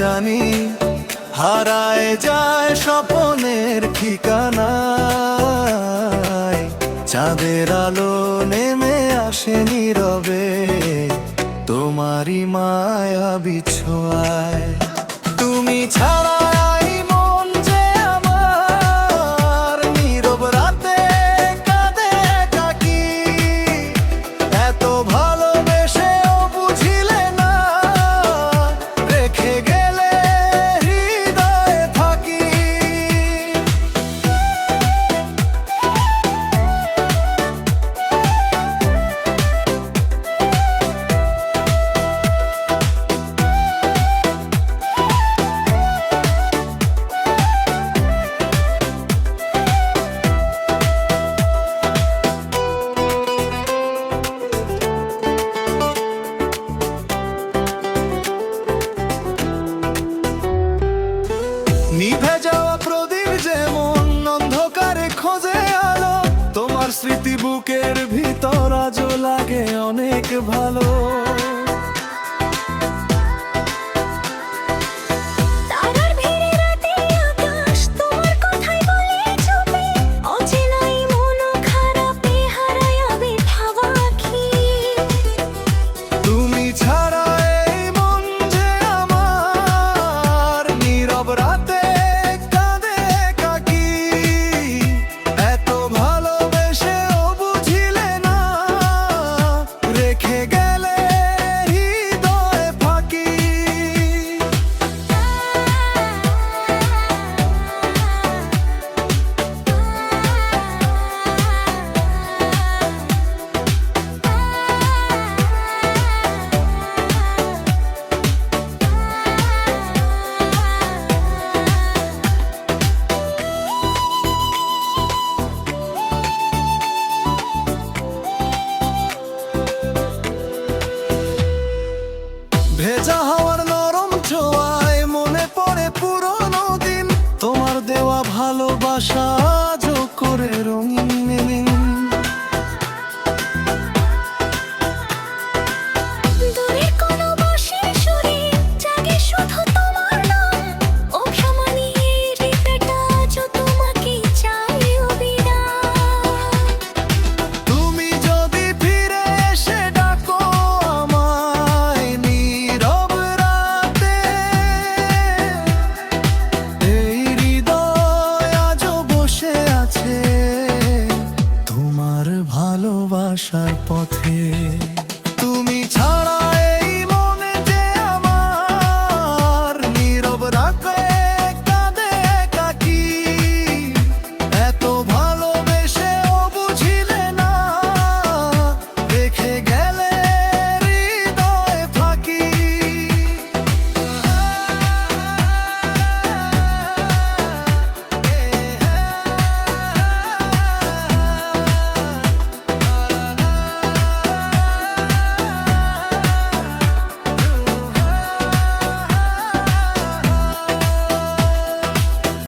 জানি হারায় যায় স্বপনের ঠিকানায়। চাঁদের আলো নেমে আসে নীরবে তোমারই মায়াবী ছোঁয়ায়। তুমি ছাড়া এই মন যে আমার নীরব রাতে কাঁদে একাকী। এত ভালোবেসেও বুঝিলে না, রেখে গেলে হৃদয়ে থাকি। নিভে যাওয়া প্রদীপ যেমন অন্ধকারে খোঁজে আলো, তোমার স্মৃতি বুকের ভিতর আজও লাগে অনেক ভালো। তুমি ছাড়া এই মন যে আমার নীরব রাতে কাঁদে একাকী। এত ভালোবেসেও বুঝিলে না, রেখে গেলে হৃদয়ে ফাঁকি। ভেজা হাওয়ার নরম ছোঁয়ায় মনে পড়ে পুরনো দিন, তোমার দেওয়া ভালোবাসা আজও করে রঙিন। ভালোবাসার পথে